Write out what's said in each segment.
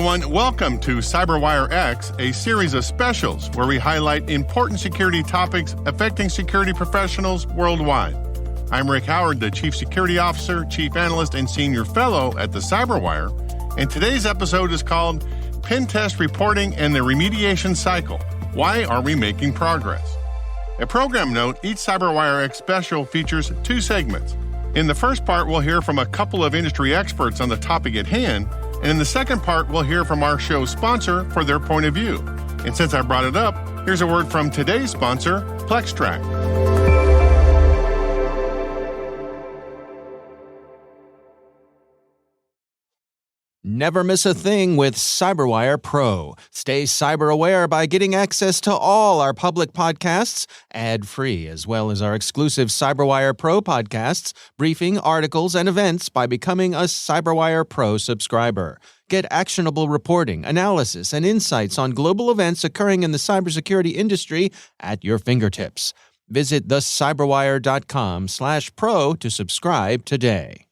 everyone. Welcome to CyberWire-X, a series of specials where we highlight important security topics affecting security professionals worldwide. I'm Rick Howard, the Chief Security Officer, Chief Analyst, and Senior Fellow at the CyberWire, and today's episode is called Pentest Reporting and the Remediation Cycle. Why are we making progress? A program note, each CyberWire-X special features two segments. In the first part, we'll hear from a couple of industry experts on the topic at hand, and in the second part, we'll hear from our show sponsor for their point of view. And since I brought it up, here's a word from today's sponsor, Plextrack. Never miss a thing with CyberWire Pro. Stay cyber aware by getting access to all our public podcasts, ad-free, as well as our exclusive CyberWire Pro podcasts, briefing, articles, and events by becoming a CyberWire Pro subscriber. Get actionable reporting, analysis, and insights on global events occurring in the cybersecurity industry at your fingertips. Visit thecyberwire.com/pro to subscribe today.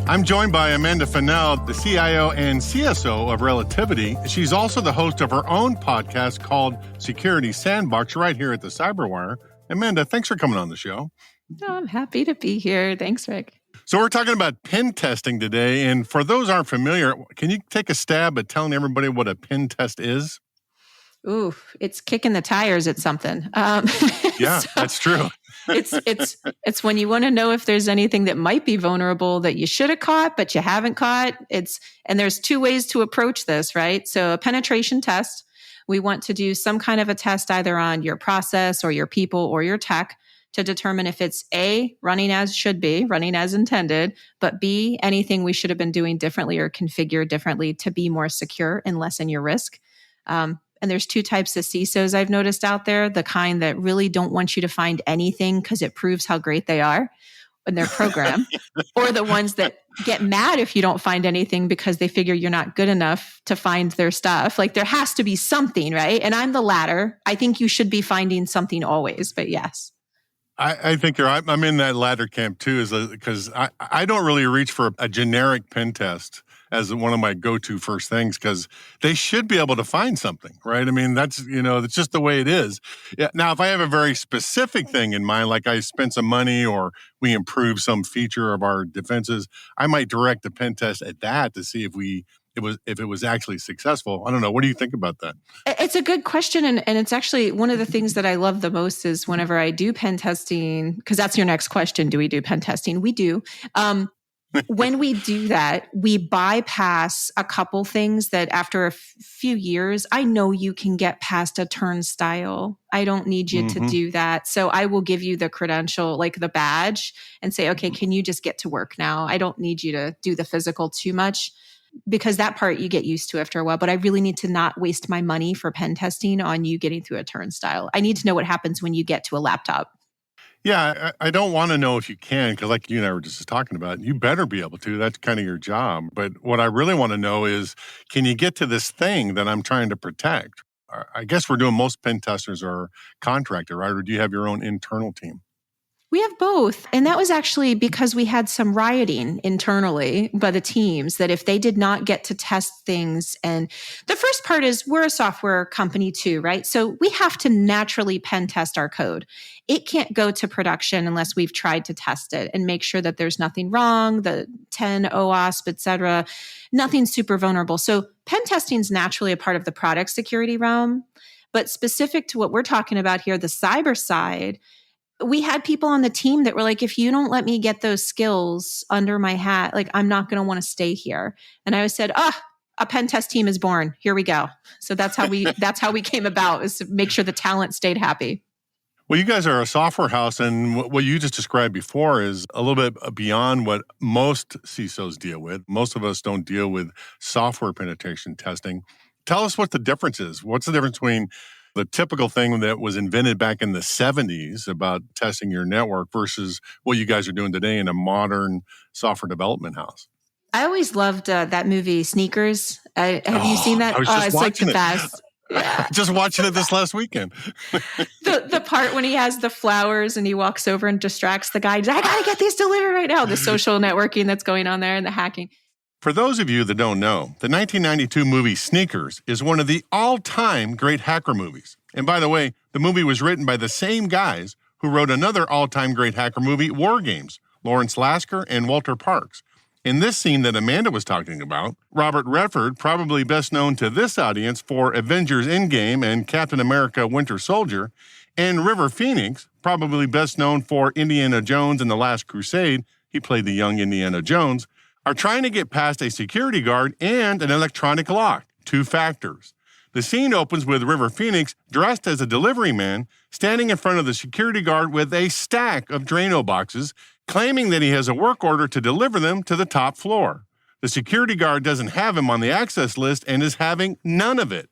I'm joined by Amanda Fennell, the CIO and CSO of Relativity. She's also the host of her own podcast called Security Sandbox right here at the CyberWire. Amanda, thanks for coming on the show. Oh, I'm happy to be here. Thanks, Rick. So we're talking about pen testing today. And for those who aren't familiar, can you take a stab at telling everybody what a pen test is? Ooh, it's kicking the tires at something. Yeah, that's true. It's when you want to know if there's anything that might be vulnerable that you should have caught, but you haven't caught. And there's two ways to approach this, right? So a penetration test, we want to do some kind of a test either on your process or your people or your tech to determine if it's A, running as should be, running as intended, but B, anything we should have been doing differently or configured differently to be more secure and lessen your risk. And there's two types of CISOs I've noticed out there, the kind that really don't want you to find anything because it proves how great they are in their program, or the ones that get mad if you don't find anything because they figure you're not good enough to find their stuff. Like there has to be something, right? And I'm the latter. I think you should be finding something always, but yes. I think I'm in that latter camp too, because I don't really reach for a generic pen test as one of my go-to first things, because they should be able to find something, right? I mean, that's just the way it is. Yeah, now, if I have a very specific thing in mind, like I spent some money or we improve some feature of our defenses, I might direct the pen test at that to see if it was actually successful. I don't know. What do you think about that? It's a good question. And it's actually one of the things that I love the most is whenever I do pen testing, because that's your next question. Do we do pen testing? We do. When we do that, we bypass a couple things that after a few years, I know you can get past a turnstile. I don't need you to do that. So I will give you the credential, like the badge, and say, okay, can you just get to work now? I don't need you to do the physical too much, because that part you get used to after a while. But I really need to not waste my money for pen testing on you getting through a turnstile. I need to know what happens when you get to a laptop. Yeah, I don't want to know if you can, because like you and I were just talking about, you better be able to. That's kind of your job. But what I really want to know is, can you get to this thing that I'm trying to protect? I guess we're doing, most pen testers are contracted, right? Or do you have your own internal team? We have both. And that was actually because we had some rioting internally by the teams that if they did not get to test things. And the first part is we're a software company too, right? So we have to naturally pen test our code. It can't go to production unless we've tried to test it and make sure that there's nothing wrong, the 10 OWASP, et cetera, nothing super vulnerable. So pen testing is naturally a part of the product security realm. But specific to what we're talking about here, the cyber side, we had people on the team that were like, if you don't let me get those skills under my hat, like I'm not going to want to stay here. And I said, a pen test team is born. Here we go. So that's how we came about, is to make sure the talent stayed happy. Well, you guys are a software house, and what you just described before is a little bit beyond what most CISOs deal with. Most of us don't deal with software penetration testing. Tell us what the difference is. What's the difference between the typical thing that was invented back in the 70s about testing your network versus what you guys are doing today in a modern software development house? I always loved that movie, Sneakers. Have you seen that? I was just it's like the watching it. best. Yeah. Just watching it this last weekend. The part when he has the flowers and he walks over and distracts the guy. I got to get these delivered right now. The social networking that's going on there and the hacking. For those of you that don't know, the 1992 movie Sneakers is one of the all-time great hacker movies. And by the way, the movie was written by the same guys who wrote another all-time great hacker movie, War Games, Lawrence Lasker and Walter Parks. In this scene that Amanda was talking about, Robert Redford, probably best known to this audience for Avengers Endgame and Captain America Winter Soldier, and River Phoenix, probably best known for Indiana Jones and the Last Crusade, he played the young Indiana Jones, are trying to get past a security guard and an electronic lock, 2 factors. The scene opens with River Phoenix dressed as a delivery man, standing in front of the security guard with a stack of Drano boxes, claiming that he has a work order to deliver them to the top floor. The security guard doesn't have him on the access list and is having none of it.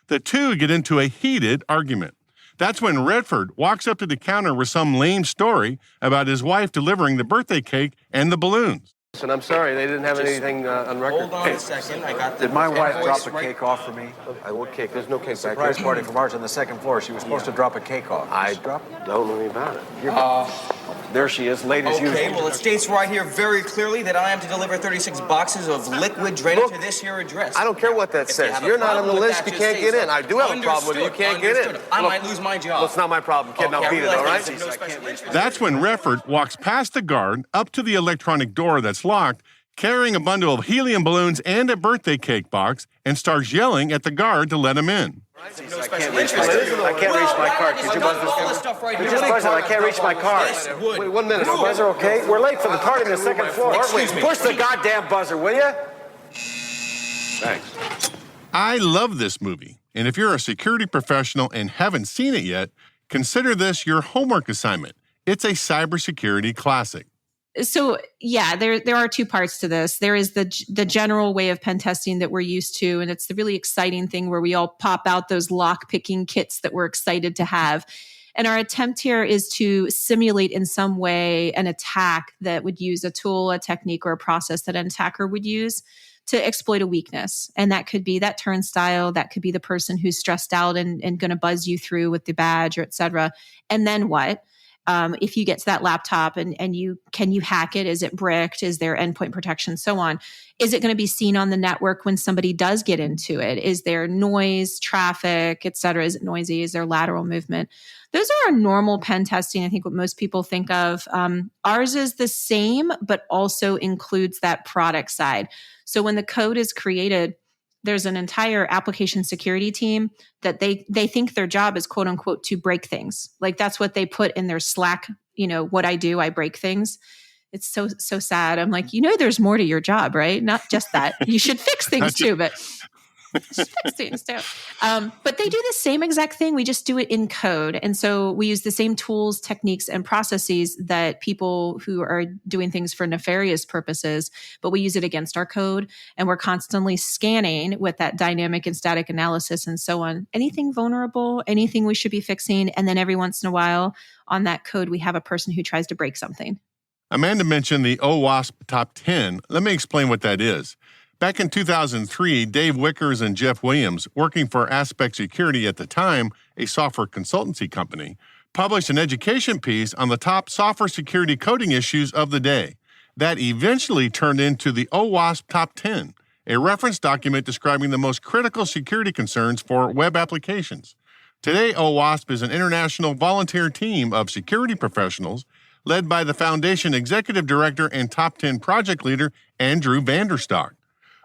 The two get into a heated argument. That's when Redford walks up to the counter with some lame story about his wife delivering the birthday cake and the balloons. And I'm sorry, they didn't have anything on record. Hold on a second. I got the Did my wife drop a cake off for me? What cake? There's no cake back Surprise here. party for Marge on the second floor. She was supposed to drop a cake off. I drop. don't know anything about it. There she is, late as usual. Okay, well, it states right here very clearly that I am to deliver 36 boxes of liquid Drano to this here address. I don't care what that If you says. have a You're not on problem the with list. that, You just can't say get in. so. I do have a problem with it. You can't get in. Understood. I might lose my job. Well, it's not my problem, kid. Now Okay, beat it, I all realize right? there's no special interest. That's when Redford walks past the guard up to the electronic door that's locked, carrying a bundle of helium balloons and a birthday cake box, and starts yelling at the guard to let him in. No special reach interest. I can't reach my card. Could I you got buzz this all for this me? stuff right Could here. you buzz it? I can't reach my card. This would. Wait 1 minute. No. Buzzer, okay? We're late for the party in the second floor. Excuse me. Push the goddamn buzzer, will you? Thanks. I love this movie, and if you're a security professional and haven't seen it yet, consider this your homework assignment. It's a cybersecurity classic. So yeah, there are 2 parts to this. There is the general way of pen testing that we're used to, and it's the really exciting thing where we all pop out those lock picking kits that we're excited to have. And our attempt here is to simulate in some way an attack that would use a tool, a technique, or a process that an attacker would use to exploit a weakness. And that could be that turnstile, that could be the person who's stressed out and going to buzz you through with the badge or et cetera. And then what? If you get to that laptop and can you hack it? Is it bricked? Is there endpoint protection? So on. Is it going to be seen on the network when somebody does get into it? Is there noise, traffic, et cetera? Is it noisy? Is there lateral movement? Those are our normal pen testing. I think what most people think of. Ours is the same, but also includes that product side. So when the code is created, there's an entire application security team that they think their job is quote unquote to break things. Like that's what they put in their Slack, what I do, I break things. It's so sad. I'm like, there's more to your job, right? Not just that. You should fix things too, but fix things too. But they do the same exact thing. We just do it in code. And so we use the same tools, techniques, and processes that people who are doing things for nefarious purposes, but we use it against our code. And we're constantly scanning with that dynamic and static analysis and so on. Anything vulnerable, anything we should be fixing. And then every once in a while on that code, we have a person who tries to break something. Amanda mentioned the OWASP Top 10. Let me explain what that is. Back in 2003, Dave Wickers and Jeff Williams, working for Aspect Security at the time, a software consultancy company, published an education piece on the top software security coding issues of the day. That eventually turned into the OWASP Top 10, a reference document describing the most critical security concerns for web applications. Today, OWASP is an international volunteer team of security professionals led by the Foundation Executive Director and Top 10 Project Leader, Andrew Vanderstock.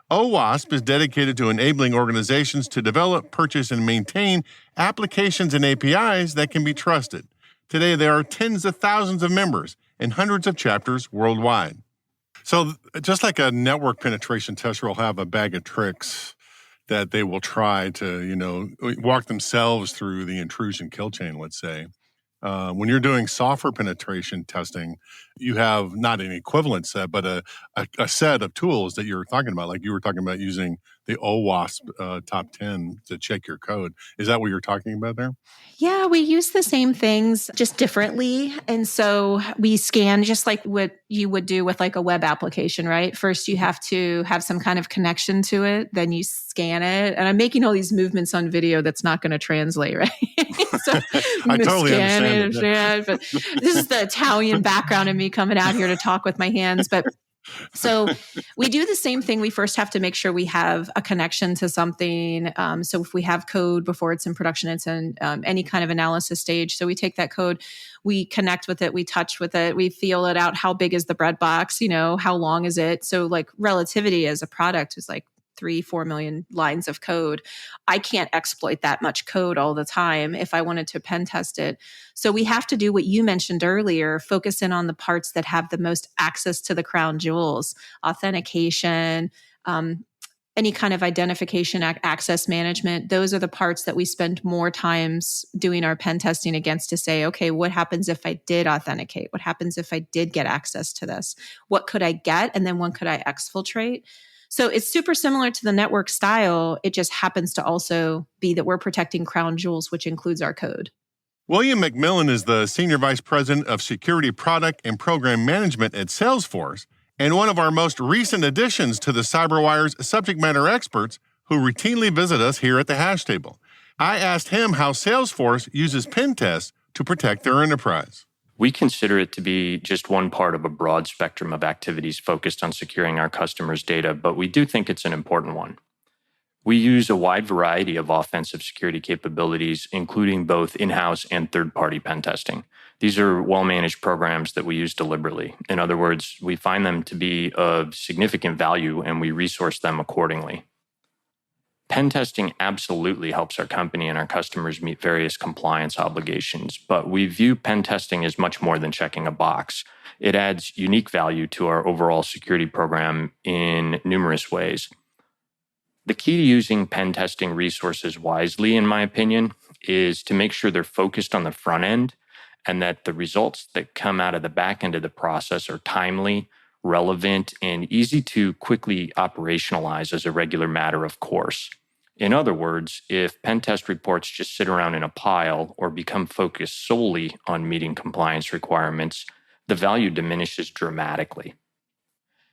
OWASP is dedicated to enabling organizations to develop, purchase, and maintain applications and APIs that can be trusted. Today, there are tens of thousands of members and hundreds of chapters worldwide. So just like a network penetration tester will have a bag of tricks that they will try to, walk themselves through the intrusion kill chain, let's say, When you're doing software penetration testing, you have not an equivalent set, but a set of tools that you're talking about. Like you were talking about using the OWASP top 10 to check your code. Is that what you're talking about there? Yeah, we use the same things just differently. And so we scan just like what you would do with like a web application, right? First, you have to have some kind of connection to it. Then you scan it. And I'm making all these movements on video that's not going to translate, right? So I totally understand it. But this is the Italian background of me coming out here to talk with my hands. But so we do the same thing. We first have to make sure we have a connection to something. So if we have code before it's in production, it's in any kind of analysis stage. So we take that code, we connect with it, we touch with it, we feel it out. How big is the bread box? How long is it? So like relativity as a product is like 3-4 million lines of code. I can't exploit that much code all the time if I wanted to pen test it. So we have to do what you mentioned earlier, focus in on the parts that have the most access to the crown jewels, authentication, any kind of identification, access management. Those are the parts that we spend more times doing our pen testing against to say, okay, what happens if I did authenticate? What happens if I did get access to this? What could I get? And then when could I exfiltrate? So it's super similar to the network style. It just happens to also be that we're protecting crown jewels, which includes our code. William McMillan is the Senior Vice President of Security Product and Program Management at Salesforce, and one of our most recent additions to the CyberWire's subject matter experts who routinely visit us here at the Hash Table. I asked him how Salesforce uses Pentest to protect their enterprise. We consider it to be just one part of a broad spectrum of activities focused on securing our customers' data, but we do think it's an important one. We use a wide variety of offensive security capabilities, including both in-house and third-party pen testing. These are well-managed programs that we use deliberately. In other words, we find them to be of significant value and we resource them accordingly. Pen testing absolutely helps our company and our customers meet various compliance obligations, but we view pen testing as much more than checking a box. It adds unique value to our overall security program in numerous ways. The key to using pen testing resources wisely, in my opinion, is to make sure they're focused on the front end and that the results that come out of the back end of the process are timely, relevant, and easy to quickly operationalize as a regular matter of course. In other words, if pen test reports just sit around in a pile or become focused solely on meeting compliance requirements, the value diminishes dramatically.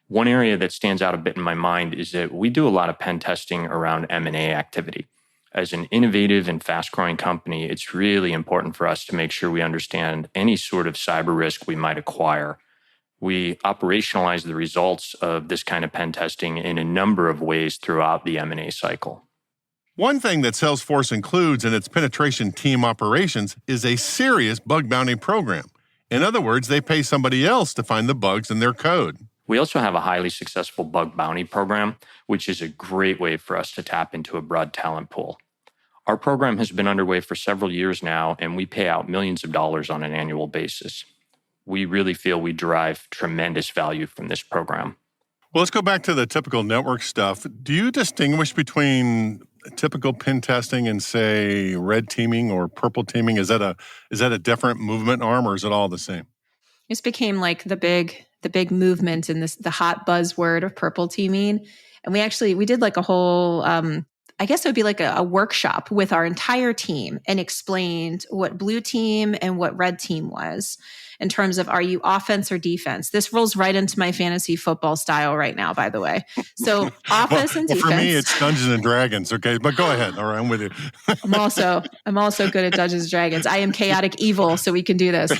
One area that stands out a bit in my mind is that we do a lot of pen testing around M&A activity. As an innovative and fast-growing company, it's really important for us to make sure we understand any sort of cyber risk we might acquire. We operationalize the results of this kind of pen testing in a number of ways throughout the M&A cycle. One thing that Salesforce includes in its penetration team operations is a serious bug bounty program. In other words, they pay somebody else to find the bugs in their code. We also have a highly successful bug bounty program, which is a great way for us to tap into a broad talent pool. Our program has been underway for several years now, and we pay out millions of dollars on an annual basis. We really feel we derive tremendous value from this program. Well, let's go back to the typical network stuff. Do you distinguish between typical pen testing and, say, red teaming or purple teaming? Is that a different movement arm, or is it all the same? This became like the big movement in the hot buzzword of purple teaming. And we did like a whole, I guess it would be like a workshop with our entire team and explained what blue team and what red team was in terms of, are you offense or defense? This rolls right into my fantasy football style right now, by the way. So offense and defense. For me, it's Dungeons and Dragons. Okay, but go ahead. All right, I'm with you. I'm also good at Dungeons and Dragons. I am chaotic evil, so we can do this.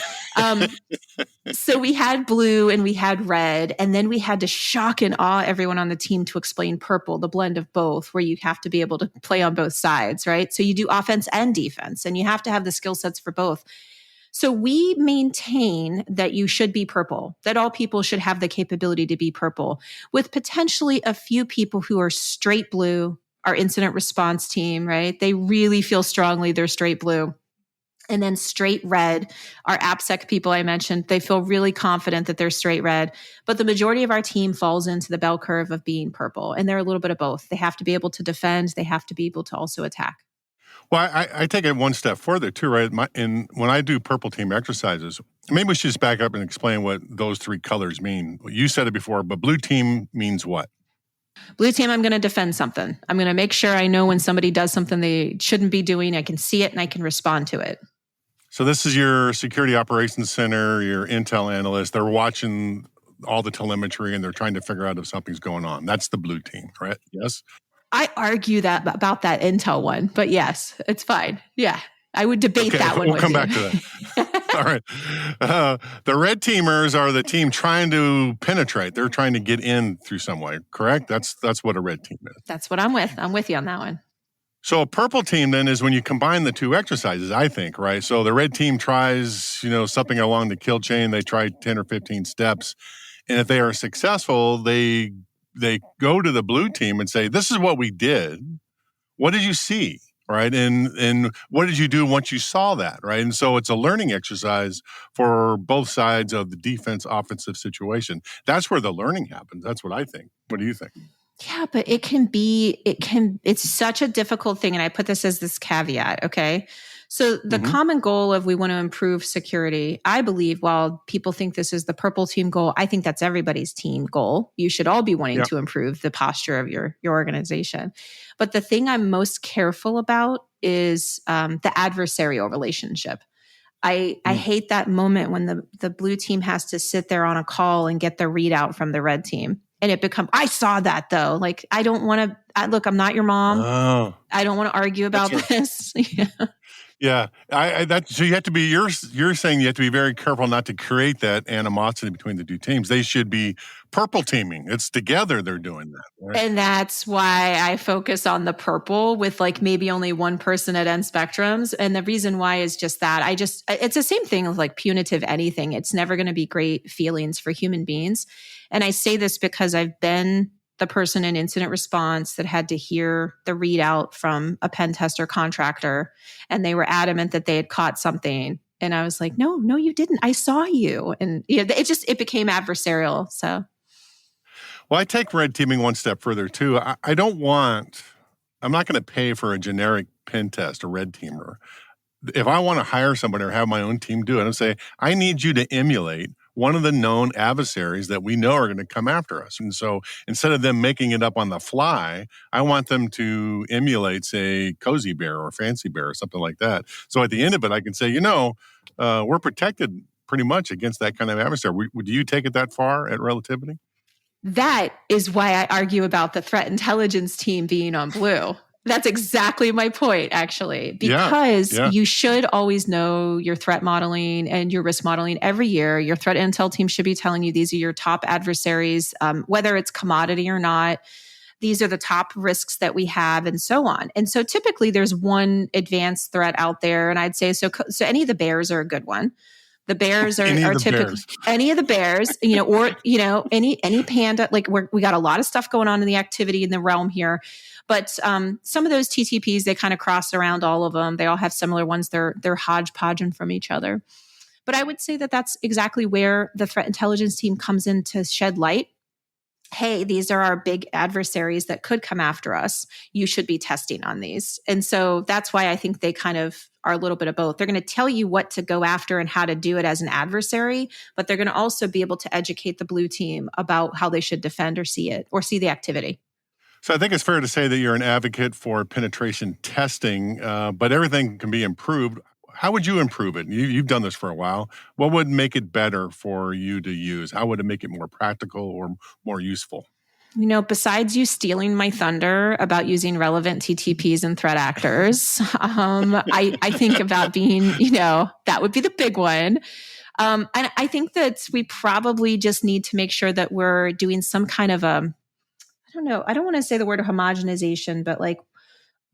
So we had blue and we had red, and then we had to shock and awe everyone on the team to explain purple, the blend of both, where you have to be able to play on both sides, right? So you do offense and defense, and you have to have the skill sets for both. So we maintain that you should be purple, that all people should have the capability to be purple, with potentially a few people who are straight blue, our incident response team, right? They really feel strongly they're straight blue. And then straight red, our AppSec people I mentioned, they feel really confident that they're straight red. But the majority of our team falls into the bell curve of being purple. And they're a little bit of both. They have to be able to defend. They have to be able to also attack. Well, I take it one step further too, right? When I do purple team exercises, maybe we should just back up and explain what those three colors mean. You said it before, but blue team means what? Blue team, I'm going to defend something. I'm going to make sure I know when somebody does something they shouldn't be doing. I can see it and I can respond to it. So this is your security operations center, your intel analyst. They're watching all the telemetry and they're trying to figure out if something's going on. That's the blue team, right? Yes? I argue that about that intel one, but yes, it's fine. Yeah. I would debate that one. We'll come back to that. All right. The red teamers are the team trying to penetrate. They're trying to get in through some way, correct? That's what a red team is. That's what I'm with. I'm with you on that one. So a purple team then is when you combine the two exercises, I think, right? So the red team tries, something along the kill chain. They try 10 or 15 steps. And if they are successful, they go to the blue team and say, this is what we did. What did you see? Right. And what did you do once you saw that? Right. And so it's a learning exercise for both sides of the defense offensive situation. That's where the learning happens. That's what I think. What do you think? Yeah, but it's such a difficult thing. And I put this as this caveat. Okay. So the common goal of we want to improve security, I believe, while people think this is the purple team goal, I think that's everybody's team goal. You should all be wanting to improve the posture of your organization. But the thing I'm most careful about is the adversarial relationship. I hate that moment when the blue team has to sit there on a call and get the readout from the red team. And I saw that though. Like, I don't want to, look, I'm not your mom. Oh. I don't want to argue about this. Yeah. So you have to be, you're saying you have to be very careful not to create that animosity between the two teams. They should be purple teaming. It's together they're doing that. Right? And that's why I focus on the purple with like maybe only one person at end spectrums. And the reason why is just that it's the same thing with like punitive anything. It's never going to be great feelings for human beings. And I say this because I've been the person in incident response that had to hear the readout from a pen tester contractor, and they were adamant that they had caught something. And I was like, no, you didn't. I saw you. And it became adversarial. So. Well, I take red teaming one step further too. I'm not going to pay for a generic pen test, a red teamer. If I want to hire somebody or have my own team do it, I'd say, I need you to emulate one of the known adversaries that we know are going to come after us. And so instead of them making it up on the fly, I want them to emulate, say, Cozy Bear or Fancy Bear or something like that. So at the end of it, I can say, we're protected pretty much against that kind of adversary. Do you take it that far at relativity? That is why I argue about the threat intelligence team being on blue. That's exactly my point, actually, because you should always know your threat modeling and your risk modeling every year. Your threat intel team should be telling you these are your top adversaries, whether it's commodity or not. These are the top risks that we have and so on. And so typically there's one advanced threat out there. And I'd say, so any of the bears are a good one. The bears are typically any of the bears, any panda, like we got a lot of stuff going on in the activity in the realm here. But some of those TTPs, they kind of cross around all of them. They all have similar ones. They're hodgepodging from each other. But I would say that that's exactly where the threat intelligence team comes in to shed light. Hey, these are our big adversaries that could come after us. You should be testing on these. And so that's why I think they kind of are a little bit of both. They're going to tell you what to go after and how to do it as an adversary, but they're going to also be able to educate the blue team about how they should defend or see it or see the activity. So I think it's fair to say that you're an advocate for penetration testing, but everything can be improved. How would you improve it? You've done this for a while. What would make it better for you to use? How would it make it more practical or more useful? Besides you stealing my thunder about using relevant TTPs and threat actors, I think about being, that would be the big one. And I think that we probably just need to make sure that we're doing some kind of I don't want to say the word homogenization, but like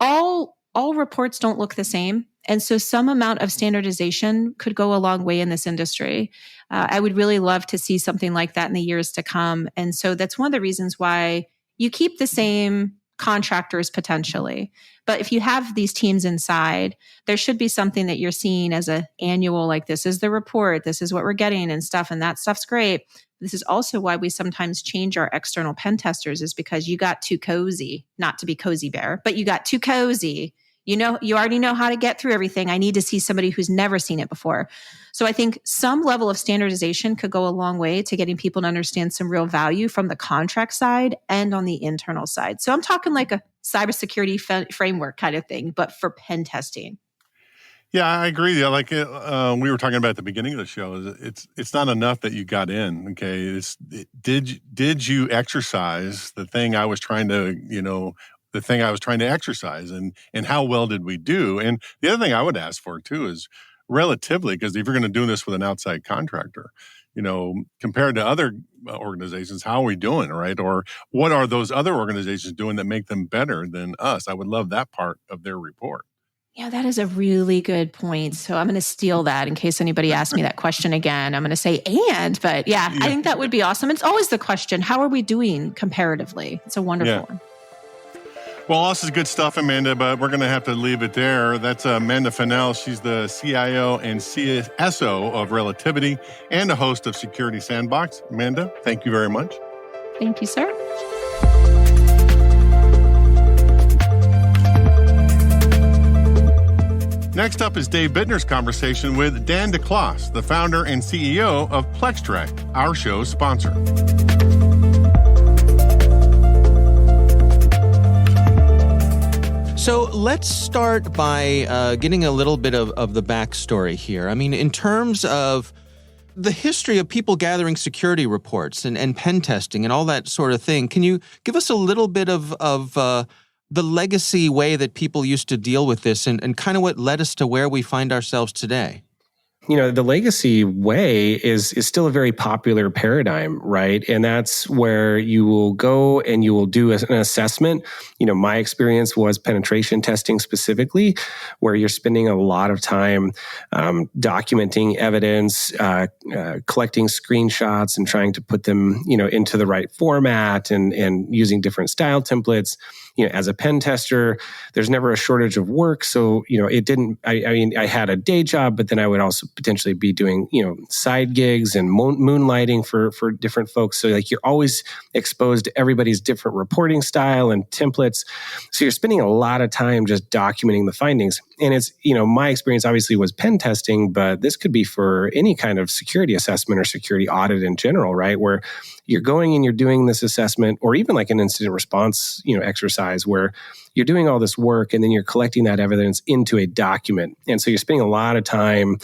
all reports don't look the same. And so some amount of standardization could go a long way in this industry. I would really love to see something like that in the years to come. And so that's one of the reasons why you keep the same contractors potentially. But if you have these teams inside, there should be something that you're seeing as an annual, like this is the report, this is what we're getting and stuff. And that stuff's great. This is also why we sometimes change our external pen testers, is because you got too cozy, not to be Cozy Bear, but you got too cozy. You already know how to get through everything. I need to see somebody who's never seen it before. So I think some level of standardization could go a long way to getting people to understand some real value from the contract side and on the internal side. So I'm talking like a cybersecurity framework kind of thing, but for pen testing. Yeah, I agree. Yeah, like we were talking about at the beginning of the show, it's not enough that you got in. Okay, did you exercise the thing I was trying to exercise, and how well did we do? And the other thing I would ask for too is relatively, because if you're going to do this with an outside contractor, compared to other organizations, how are we doing, right? Or what are those other organizations doing that make them better than us? I would love that part of their report. Yeah, that is a really good point. So I'm going to steal that in case anybody asks me that question again. I'm going to say, but yeah, I think that would be awesome. It's always the question, how are we doing comparatively? It's a wonderful one. Well, this is good stuff, Amanda, but we're going to have to leave it there. That's Amanda Fennell. She's the CIO and CSO of Relativity and a host of Security Sandbox. Amanda, thank you very much. Thank you, sir. Next up is Dave Bittner's conversation with Dan DeCloss, the founder and CEO of Plextrack, our show's sponsor. So let's start by getting a little bit of the backstory here. I mean, in terms of the history of people gathering security reports and pen testing and all that sort of thing, can you give us a little bit of the legacy way that people used to deal with this and kind of what led us to where we find ourselves today? The legacy way is still a very popular paradigm, right? And that's where you will go and you will do an assessment. My experience was penetration testing specifically, where you're spending a lot of time documenting evidence, collecting screenshots and trying to put them, into the right format and using different style templates. As a pen tester, there's never a shortage of work. So, I had a day job, but then I would also potentially be doing, side gigs and moonlighting for different folks. So you're always exposed to everybody's different reporting style and templates. So you're spending a lot of time just documenting the findings. And it's, my experience obviously was pen testing, but this could be for any kind of security assessment or security audit in general, right? Where you're going and you're doing this assessment, or even like an incident response, exercise where you're doing all this work and then you're collecting that evidence into a document. And so you're spending a lot of time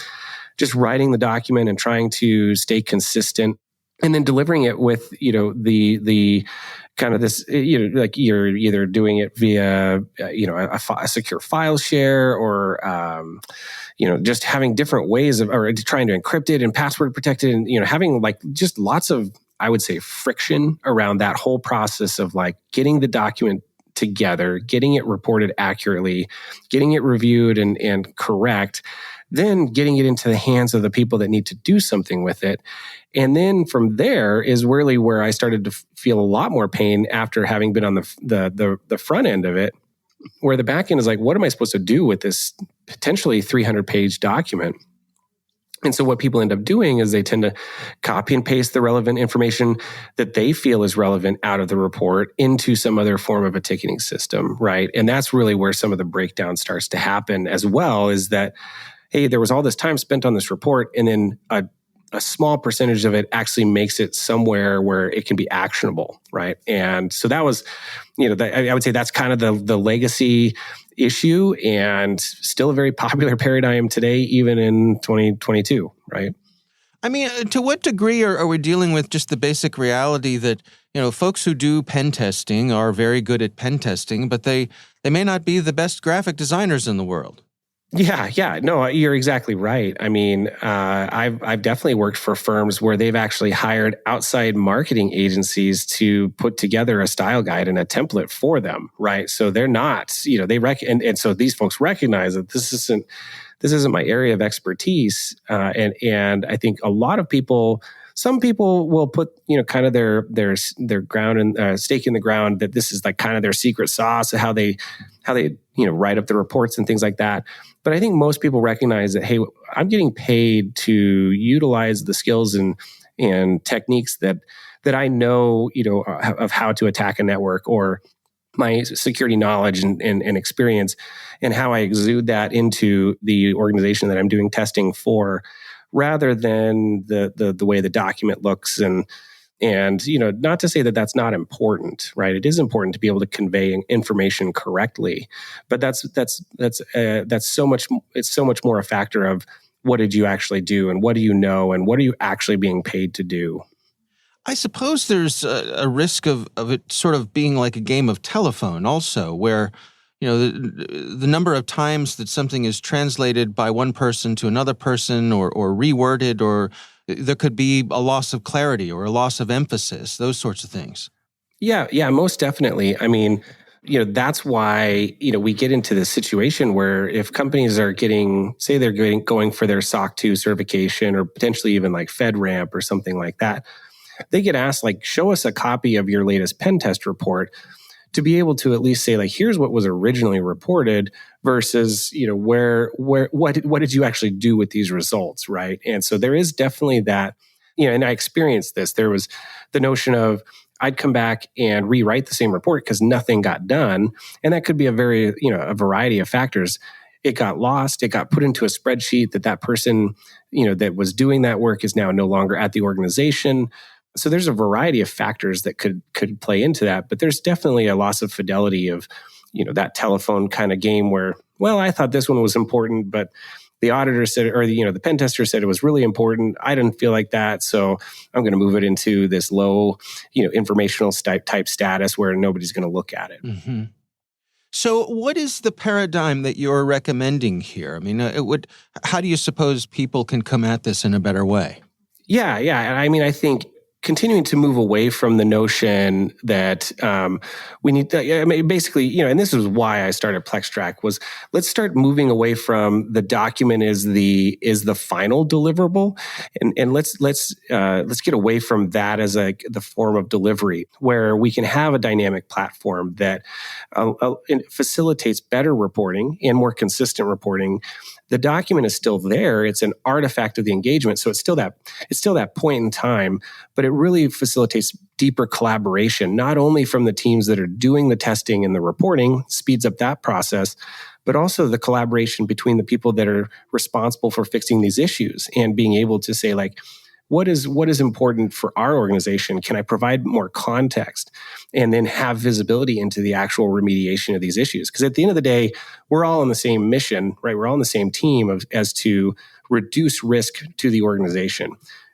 just writing the document and trying to stay consistent, and then delivering it with, the kind of this, like you're either doing it via, a secure file share or, just having different ways of, or trying to encrypt it and password protect it, and, having like just lots of, I would say, friction around that whole process of like getting the document together, getting it reported accurately, getting it reviewed and correct, then getting it into the hands of the people that need to do something with it. And then from there is really where I started to feel a lot more pain after having been on the front end of it, where the back end is like, what am I supposed to do with this potentially 300-page document? And so what people end up doing is they tend to copy and paste the relevant information that they feel is relevant out of the report into some other form of a ticketing system, right? And that's really where some of the breakdown starts to happen as well, is that, hey, there was all this time spent on this report, and then a small percentage of it actually makes it somewhere where it can be actionable, right? And so that was, I would say that's kind of the legacy issue, and still a very popular paradigm today, even in 2022, right? I mean, to what degree are we dealing with just the basic reality that, folks who do pen testing are very good at pen testing, but they may not be the best graphic designers in the world? Yeah. No, you're exactly right. I mean, I've definitely worked for firms where they've actually hired outside marketing agencies to put together a style guide and a template for them, right? So they're not, and so these folks recognize that this isn't my area of expertise, and I think a lot of people. Some people will put, kind of their ground and stake in the ground that this is like kind of their secret sauce of how they write up the reports and things like that. But I think most people recognize that, hey, I'm getting paid to utilize the skills and techniques that I know, of how to attack a network, or my security knowledge and experience, and how I exude that into the organization that I'm doing testing for, rather than the way the document looks. And not to say that that's not important, right? It is important to be able to convey information correctly, but that's so much. It's so much more a factor of what did you actually do, and what do you know, and what are you actually being paid to do. I suppose there's a risk of it sort of being like a game of telephone also, where the number of times that something is translated by one person to another person or reworded, or there could be a loss of clarity or a loss of emphasis, those sorts of things. Yeah, most definitely. I mean, that's why, we get into this situation where if companies are they're going for their SOC 2 certification, or potentially even like FedRAMP or something like that, they get asked, like, show us a copy of your latest pen test report, to be able to at least say, like, here's what was originally reported versus, what did you actually do with these results, right? And so there is definitely that, and I experienced this. There was the notion of I'd come back and rewrite the same report because nothing got done. And that could be a variety of factors. It got lost. It got put into a spreadsheet that person, that was doing that work is now no longer at the organization. So there's a variety of factors that could play into that, but there's definitely a loss of fidelity of, that telephone kind of game where, well, I thought this one was important, but the auditor said, or the pen tester said it was really important. I didn't feel like that, so I'm going to move it into this low, informational type status where nobody's going to look at it. Mm-hmm. So what is the paradigm that you're recommending here? I mean, how do you suppose people can come at this in a better way? Yeah. I mean, I think continuing to move away from the notion that we need to, basically, and this is why I started PlexTrack, was let's start moving away from the document is the final deliverable, and let's get away from that as the form of delivery, where we can have a dynamic platform that facilitates better reporting and more consistent reporting. The document is still there. It's an artifact of the engagement. So it's still that point in time, but it really facilitates deeper collaboration, not only from the teams that are doing the testing and the reporting, speeds up that process, but also the collaboration between the people that are responsible for fixing these issues and being able to say, like, what is important for our organization? Can I provide more context and then have visibility into the actual remediation of these issues? Because at the end of the day, we're all on the same mission, right? We're all on the same team as to reduce risk to the organization.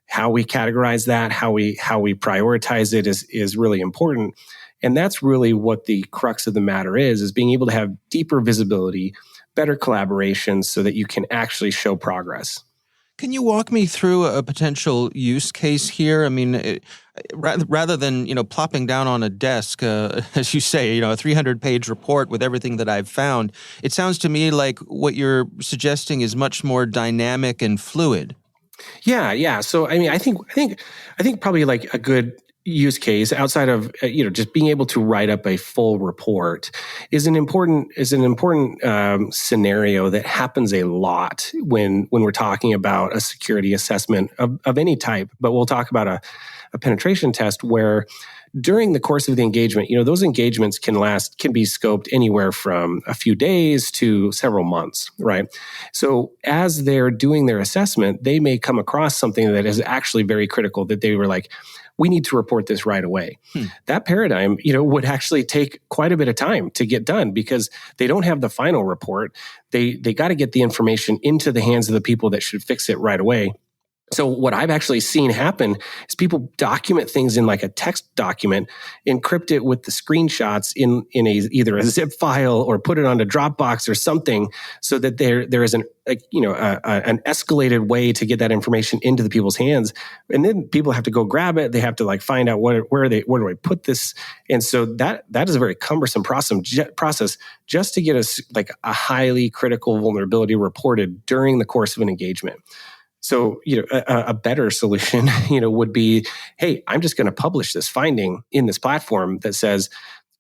How we categorize that, how we prioritize it is really important. And that's really what the crux of the matter is being able to have deeper visibility, better collaboration so that you can actually show progress. Can you walk me through a potential use case here? I mean, rather than, plopping down on a desk, as you say, a 300-page report with everything that I've found, it sounds to me like what you're suggesting is much more dynamic and fluid. Yeah. So, I mean, I think probably like a good use case outside of just being able to write up a full report is an important scenario that happens a lot when we're talking about a security assessment of any type. But we'll talk about a penetration test where during the course of the engagement, those engagements can be scoped anywhere from a few days to several months, right? So as they're doing their assessment, they may come across something that is actually very critical that they were like, we need to report this right away. That paradigm, would actually take quite a bit of time to get done because they don't have the final report. They got to get the information into the hands of the people that should fix it right away. So what I've actually seen happen is people document things in like a text document, encrypt it with the screenshots in either a zip file or put it on a Dropbox or something, so that there is an escalated way to get that information into the people's hands, and then people have to go grab it. They have to like find out where do I put this, and so that is a very cumbersome process just to get a highly critical vulnerability reported during the course of an engagement. So, a better solution, would be, hey, I'm just going to publish this finding in this platform that says,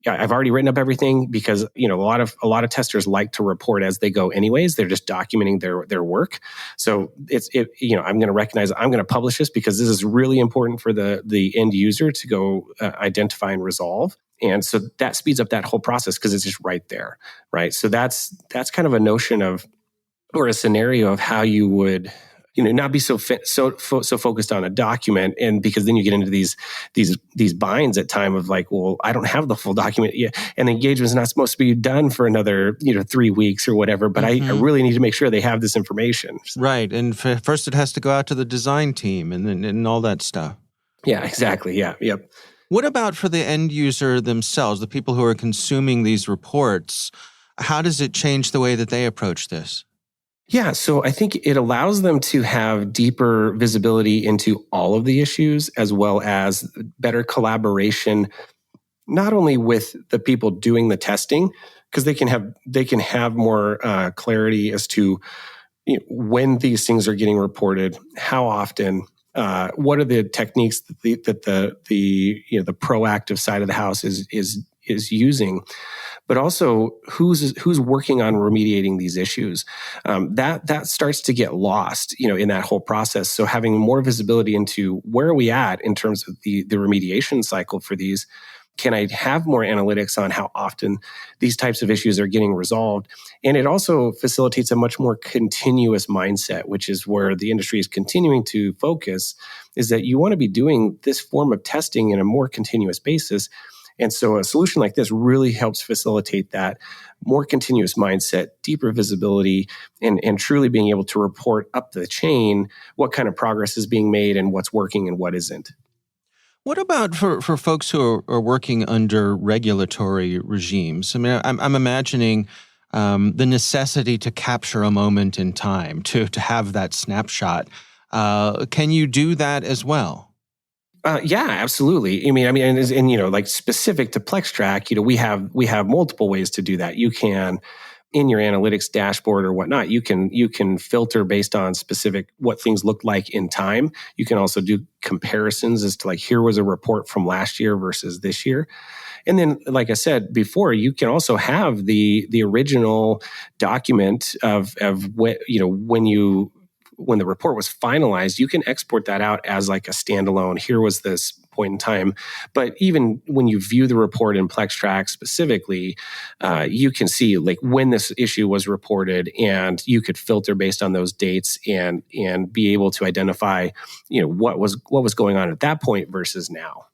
yeah, I've already written up everything because, a lot of testers like to report as they go anyways. They're just documenting their work. So I'm going to recognize I'm going to publish this because this is really important for the end user to go identify and resolve. And so that speeds up that whole process because it's just right there, right? So that's kind of a notion of, or a scenario of how you would, not be so focused on a document, and because then you get into these binds at time of like, well, I don't have the full document yet, and the engagement's not supposed to be done for another 3 weeks or whatever. But I really need to make sure they have this information. Right, and first it has to go out to the design team and all that stuff. Yeah, exactly. Yeah, yep. What about for the end user themselves, the people who are consuming these reports? How does it change the way that they approach this? Yeah, so I think it allows them to have deeper visibility into all of the issues, as well as better collaboration, not only with the people doing the testing, because they can have more clarity as to when these things are getting reported, how often, what are the techniques that the proactive side of the house is using, but also who's working on remediating these issues. That starts to get lost, in that whole process. So having more visibility into where are we at in terms of the remediation cycle for these. Can I have more analytics on how often these types of issues are getting resolved? And it also facilitates a much more continuous mindset, which is where the industry is continuing to focus, is that you want to be doing this form of testing in a more continuous basis. And so a solution like this really helps facilitate that more continuous mindset, deeper visibility, and truly being able to report up the chain what kind of progress is being made and what's working and what isn't. What about for folks who are working under regulatory regimes? I mean, I'm imagining the necessity to capture a moment in time, to have that snapshot. Can you do that as well? Yeah, absolutely. I mean, and like specific to PlexTrack, we have multiple ways to do that. You can, in your analytics dashboard or whatnot, you can filter based on specific what things look like in time. You can also do comparisons as to like, here was a report from last year versus this year. And then, like I said before, you can also have the original document of what, when the report was finalized, you can export that out as like a standalone. Here was this point in time. But even when you view the report in PlexTrack specifically, you can see like when this issue was reported, and you could filter based on those dates and be able to identify, what was going on at that point versus now.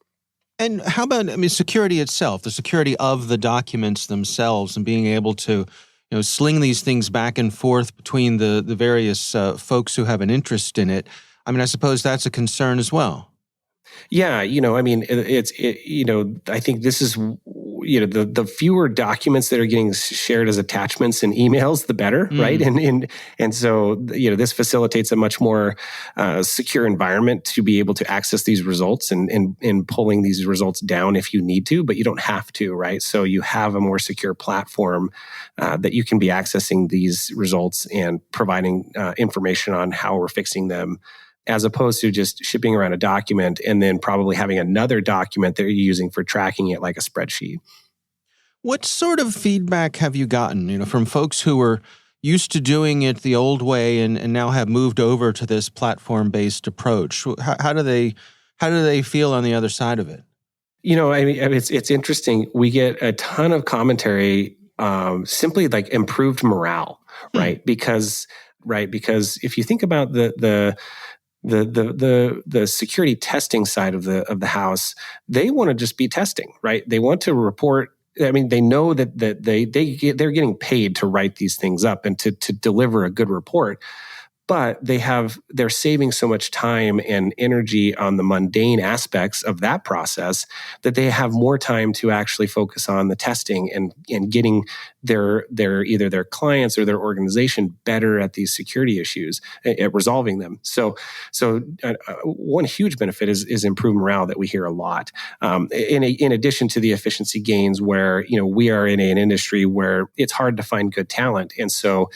And how about, security itself, the security of the documents themselves, and being able to sling these things back and forth between the various folks who have an interest in it. I suppose that's a concern as well. Yeah, I think this is, the fewer documents that are getting shared as attachments and emails, the better, right? And so, this facilitates a much more secure environment to be able to access these results and pulling these results down if you need to, but you don't have to, right? So you have a more secure platform that you can be accessing these results and providing information on how we're fixing them, as opposed to just shipping around a document and then probably having another document that you're using for tracking it like a spreadsheet. What sort of feedback have you gotten, from folks who were used to doing it the old way and now have moved over to this platform-based approach? How do they feel on the other side of it? It's interesting. We get a ton of commentary, simply like improved morale, right? Because if you think about the security testing side of the house, they want to just be testing, right? They want to report. They know that they're getting paid to write these things up and to deliver a good report. But they're saving so much time and energy on the mundane aspects of that process that they have more time to actually focus on the testing and getting their either their clients or their organization better at these security issues, at resolving them. So one huge benefit is improved morale that we hear a lot. In addition to the efficiency gains, where we are in an industry where it's hard to find good talent, and so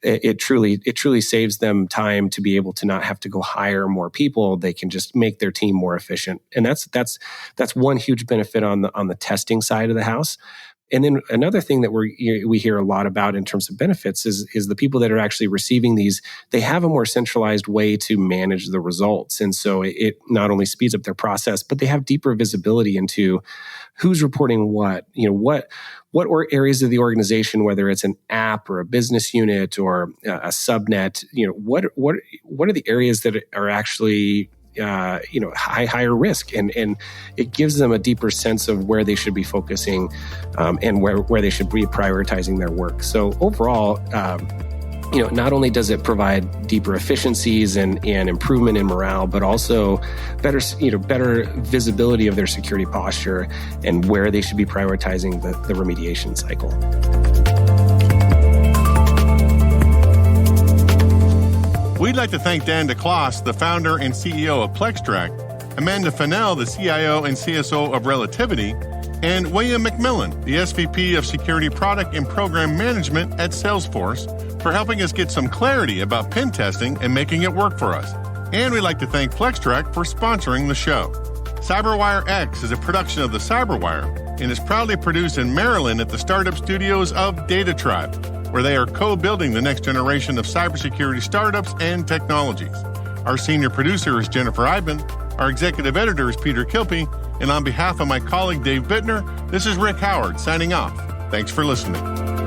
it truly saves them time to be able to not have to go hire more people. They can just make their team more efficient, and that's one huge benefit on the testing side of the house. And then another thing that we hear a lot about in terms of benefits is the people that are actually receiving these, they have a more centralized way to manage the results. And so it not only speeds up their process, but they have deeper visibility into who's reporting what, what areas of the organization, whether it's an app or a business unit or a subnet, what are the areas that are actually higher risk, and it gives them a deeper sense of where they should be focusing and where they should be prioritizing their work. So overall, not only does it provide deeper efficiencies and improvement in morale, but also better visibility of their security posture and where they should be prioritizing the remediation cycle. We'd like to thank Dan DeCloss, the founder and CEO of Plextrack, Amanda Fennell, the CIO and CSO of Relativity, and William McMillan, the SVP of Security Product and Program Management at Salesforce, for helping us get some clarity about pen testing and making it work for us. And we'd like to thank Plextrack for sponsoring the show. CyberWire-X is a production of the CyberWire and is proudly produced in Maryland at the startup studios of DataTribe, where they are co-building the next generation of cybersecurity startups and technologies. Our senior producer is Jennifer Eidman. Our executive editor is Peter Kilpie. And on behalf of my colleague Dave Bittner, this is Rick Howard signing off. Thanks for listening.